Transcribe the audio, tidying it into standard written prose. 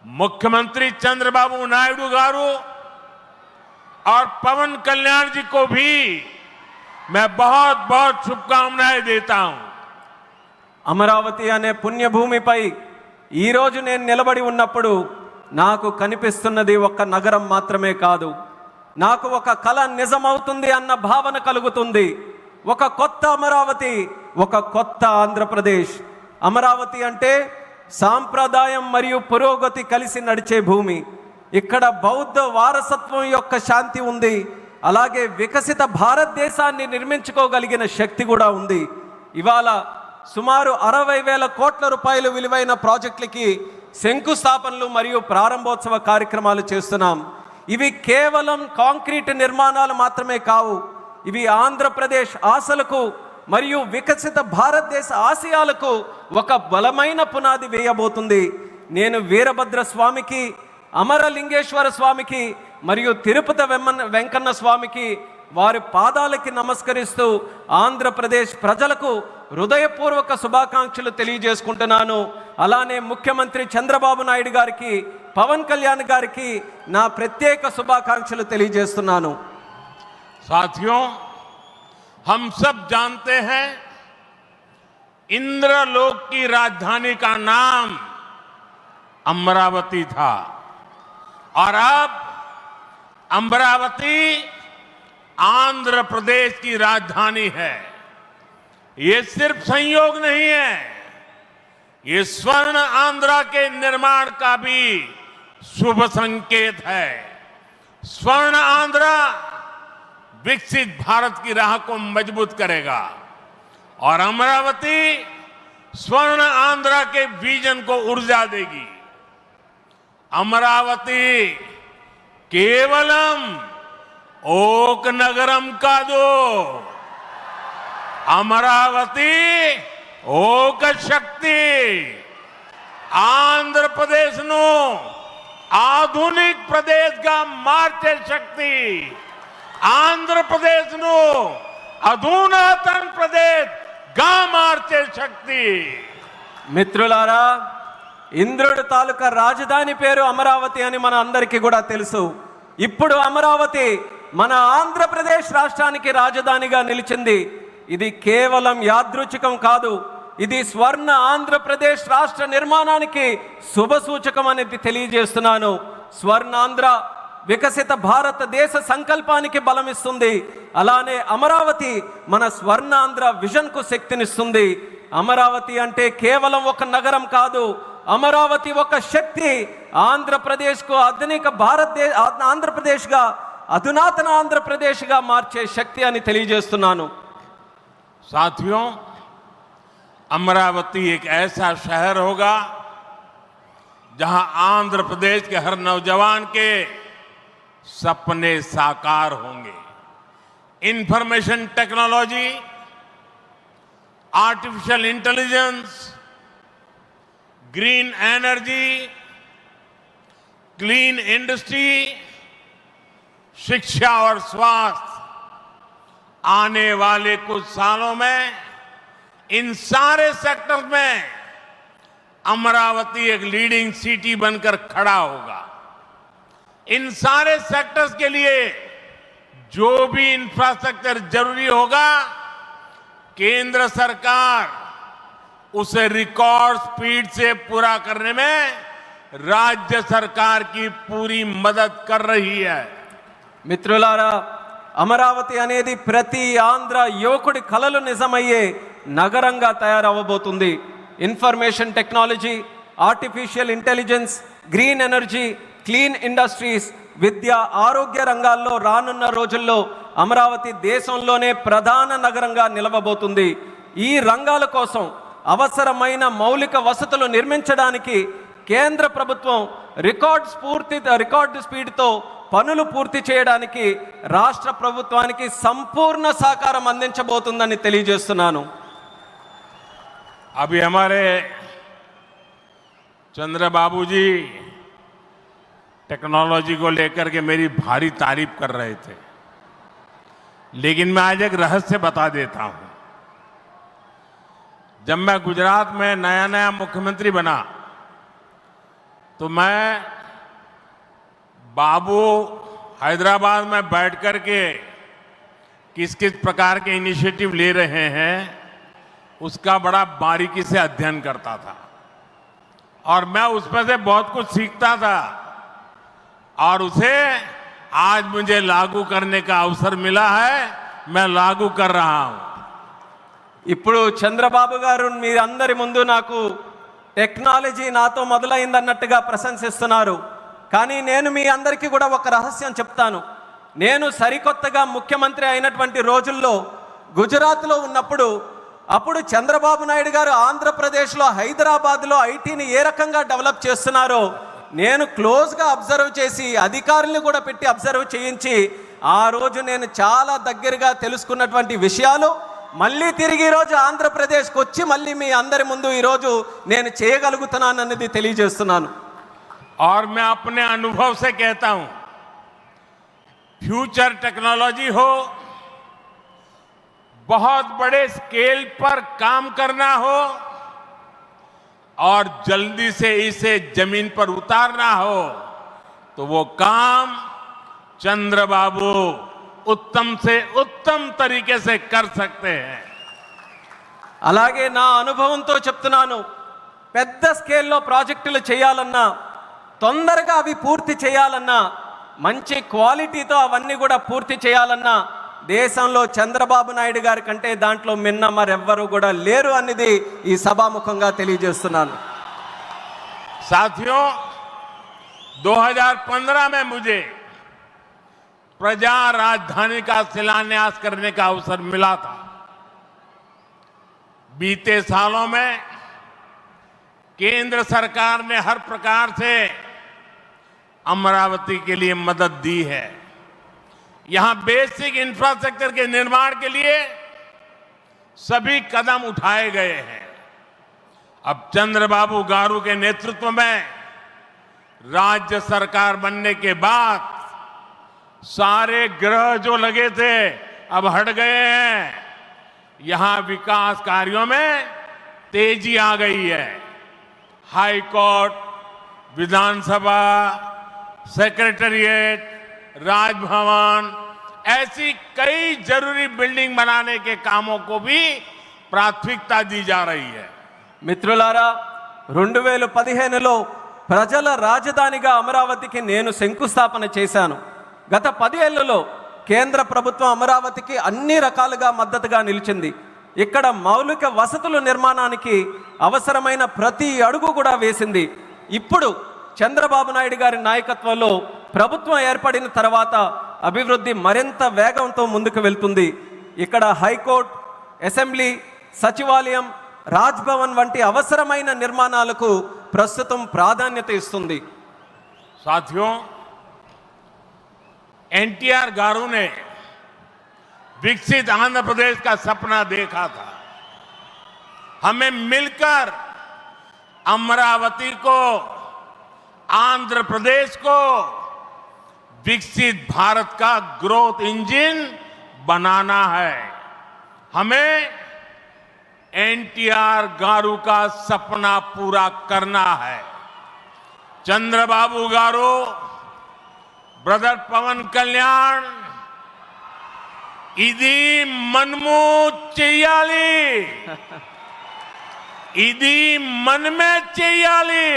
मुख्यमंत्री चंद्रबाबू नायडू गारू और पवन कल्याण जी को भी मैं बहुत बहुत शुभकामनाएं देता हूं। అమరావతి అనే పుణ్యభూమిపై ఈ రోజు నేను నిలబడి ఉన్నప్పుడు నాకు కనిపిస్తున్నది ఒక నగరం మాత్రమే కాదు, నాకు ఒక కల నిజమవుతుంది అన్న భావన కలుగుతుంది. ఒక కొత్త అమరావతి, ఒక కొత్త ఆంధ్రప్రదేశ్. అమరావతి అంటే సాంప్రదాయం మరియు పురోగతి కలిసి నడిచే భూమి. ఇక్కడ బౌద్ధ వారసత్వం యొక్క శాంతి ఉంది, అలాగే వికసిత భారతదేశాన్ని నిర్మించుకోగలిగిన శక్తి కూడా ఉంది. ఇవాళ సుమారు 60,000 కోట్ల రూపాయలు విలువైన ప్రాజెక్టులకి శంకుస్థాపనలు మరియు ప్రారంభోత్సవ కార్యక్రమాలు చేస్తున్నాం. ఇవి కేవలం కాంక్రీట్ నిర్మాణాలు మాత్రమే కావు, ఇవి ఆంధ్రప్రదేశ్ ఆశలకు మరియు వికసిత భారతదేశ ఆశయాలకు ఒక బలమైన పునాది వేయబోతుంది. నేను వీరభద్ర స్వామికి, అమరలింగేశ్వర స్వామికి మరియు తిరుపతి వెంకన్న స్వామికి వారి పాదాలకి నమస్కరిస్తూ ఆంధ్రప్రదేశ్ ప్రజలకు హృదయపూర్వక శుభాకాంక్షలు తెలియజేసుకుంటున్నాను. అలానే ముఖ్యమంత్రి చంద్రబాబు నాయుడు గారికి, పవన్ కళ్యాణ్ గారికి నా ప్రత్యేక శుభాకాంక్షలు తెలియజేస్తున్నాను. साथियों, हम सब जानते हैं इंद्रलोक की राजधानी का नाम अमरावती था और अब अमरावती आंध्र प्रदेश की राजधानी है। ये सिर्फ संयोग नहीं है, ये स्वर्ण आंध्रा के निर्माण का भी शुभ संकेत है। स्वर्ण आंध्रा विकसित भारत की राह को मजबूत करेगा और अमरावती स्वर्ण आंध्रा के विजन को ऊर्जा देगी। अमरावती केवलम ओक नगरम का दो, अमरावती ओक शक्ति आंध्र प्रदेश नो आधुनिक प्रदेश का मार्चे शक्ति आंध्र प्रदेश नो अधुनातन प्रदेश गा मार्चे शक्ति। మిత్రులారా, ఇంద్రుడి తాలూకా రాజధాని పేరు అమరావతి అని మన అందరికీ కూడా తెలుసు. ఇప్పుడు అమరావతి మన ఆంధ్రప్రదేశ్ రాష్ట్రానికి రాజధానిగా నిలిచింది. ఇది కేవలం యాదృచ్ఛికం కాదు, ఇది స్వర్ణ ఆంధ్రప్రదేశ్ రాష్ట్ర నిర్మాణానికి శుభ సూచకం అనేది తెలియజేస్తున్నాను. స్వర్ణాంధ్ర వికసిత భారతదేశ సంకల్పానికి బలమిస్తుంది. అలానే అమరావతి మన స్వర్ణాంధ్ర విజన్కు శక్తినిస్తుంది. అమరావతి అంటే కేవలం ఒక నగరం కాదు, అమరావతి ఒక శక్తి. ఆంధ్రప్రదేశ్కు ఆధునిక ఆంధ్రప్రదేశ్గా, అధునాతన ఆంధ్రప్రదేశ్గా మార్చే శక్తి అని తెలియజేస్తున్నాను. साथियों, अमरावती एक ऐसा शहर होगा जहां आंध्र प्रदेश के हर नौजवान के सपने साकार होंगे। Information technology, artificial intelligence, green energy, clean industry, शिक्षा और स्वास्थ्य, आने वाले कुछ सालों में इन सारे सेक्टर्स में अमरावती एक लीडिंग सिटी बनकर खड़ा होगा। इन सारे सेक्टर्स के लिए जो भी इंफ्रास्ट्रक्चर जरूरी होगा, केंद्र सरकार उसे रिकॉर्ड स्पीड से पूरा करने में राज्य सरकार की पूरी मदद कर रही है। మిత్రులారా, అమరావతి అనేది ప్రతి ఆంధ్ర యువకుడి కలలు నిజమయ్యే నగరంగా తయారవబోతుంది. Information technology, artificial intelligence, green energy, clean industries, విద్య, ఆరోగ్య రంగాల్లో రానున్న రోజుల్లో అమరావతి దేశంలోనే ప్రధాన నగరంగా నిలవబోతుంది. ఈ రంగాల కోసం అవసరమైన మౌలిక వసతులు నిర్మించడానికి కేంద్ర ప్రభుత్వం రికార్డు స్పీడ్తో పనులు పూర్తి చేయడానికి రాష్ట్ర ప్రభుత్వానికి సంపూర్ణ సహకారం అందించబోతుందని తెలియజేస్తున్నాను. अभी हमारे चंद्रबाबू जी टेक्नोलॉजी को लेकर के मेरी भारी तारीफ कर रहे थे, लेकिन मैं आज एक रहस्य बता देता हूं। जब मैं गुजरात में नया मुख्यमंत्री बना तो मैं बाबू हैदराबाद में बैठ कर के किस किस प्रकार के इनिशिएटिव ले रहे हैं उसका बड़ा बारीकी से अध्ययन करता था और मैं उसमें से बहुत कुछ सीखता था और उसे आज मुझे लागू करने का अवसर मिला है, मैं लागू कर रहा हूं। ఇప్పుడు చంద్రబాబు గారు మీరందరి ముందు నాకు టెక్నాలజీ నాతో మొదలైందన్నట్టుగా ప్రశంసిస్తున్నారు. కానీ నేను మీ అందరికీ కూడా ఒక రహస్యం చెప్తాను. నేను సరికొత్తగా ముఖ్యమంత్రి అయినటువంటి రోజుల్లో గుజరాత్లో ఉన్నప్పుడు అప్పుడు చంద్రబాబు నాయుడు గారు ఆంధ్రప్రదేశ్లో హైదరాబాద్లో ఐటీని ఏ రకంగా డెవలప్ చేస్తున్నారో నేను క్లోజ్గా అబ్జర్వ్ చేసి అధికారులను కూడా పెట్టి అబ్జర్వ్ చేయించి ఆ రోజు నేను చాలా దగ్గరగా తెలుసుకున్నటువంటి విషయాలు మళ్ళీ తిరిగి ఈరోజు ఆంధ్రప్రదేశ్కి వచ్చి మళ్ళీ మీ అందరి ముందు ఈరోజు నేను చేయగలుగుతున్నానన్నది తెలియజేస్తున్నాను. और मैं अपने अनुभव से कहता हूं, फ्यूचर टेक्नोलॉजी हो, बहुत बड़े स्केल पर काम करना हो और जल्दी से इसे जमीन पर उतारना हो तो वो काम चंद्रबाबू उत्तम से उत्तम तरीके से कर सकते हैं. అలాగే నా అనుభవంతో చెప్తున్నాను. పెద్ద స్కేల్లో ప్రాజెక్టులు చేయాలన్నా తొందరగా అవి పూర్తి చేయాలన్నా మంచి క్వాలిటీతో అవన్నీ కూడా పూర్తి చేయాలన్నా దేశంలో చంద్రబాబు నాయుడు గారి కంటే దాంట్లో మిన్న మరెవ్వరూ కూడా లేరు అనేది ఈ సభాముఖంగా తెలియజేస్తున్నాను. साथियों, 2015 में मुझे प्रजा राजधानी का शिलान्यास करने का अवसर मिला था. बीते सालों में केंद्र सरकार ने हर प्रकार से अमरावती के लिए मदद दी है. यहां बेसिक इंफ्रास्ट्रक्चर के निर्माण के लिए सभी कदम उठाए गए हैं. अब चंद्रबाबू गारू के नेतृत्व में राज्य सरकार बनने के बाद सारे ग्रह जो लगे थे अब हट गए हैं. यहां विकास कार्यों में तेजी आ गई है. हाई कोर्ट, विधानसभा, सेक्रेटेरिएट, राजभवन, ऐसी कई जरूरी बिल्डिंग बनाने के कामों को भी प्राथमिकता दी जा रही है. మిత్రులారా, 2015లో ప్రజల రాజధానిగా అమరావతికి నేను శంకుస్థాపన చేశాను. గత 10 ఏళ్లలో కేంద్ర ప్రభుత్వం అమరావతికి అన్ని రకాలుగా మద్దతుగా నిలిచింది. ఇక్కడ మౌలిక వసతుల నిర్మాణానికి అవసరమైన ప్రతి అడుగు కూడా వేసింది. ఇప్పుడు చంద్రబాబు నాయుడు గారి నాయకత్వంలో ప్రభుత్వం ఏర్పడిన తర్వాత అభివృద్ధి మరింత వేగంతో ముందుకు వెళ్తుంది. ఇక్కడ హైకోర్టు, అసెంబ్లీ, సచివాలయం, రాజ్భవన్ వంటి అవసరమైన నిర్మాణాలకు ప్రస్తుతం ప్రాధాన్యత ఇస్తుంది. साथियों, एनटीआर गारू ने विकसित आंध्र प्रदेश का सपना देखा था. हमें मिलकर अमरावती को, आंध्र प्रदेश को विकसित भारत का ग्रोथ इंजन बनाना है. हमें एनटीआर गारू का सपना पूरा करना है. चंद्रबाबू गारू, ब्रदर पवन कल्याण, इदी मनमू చెయ్యాలి, ఇది మనమే చెయ్యాలి.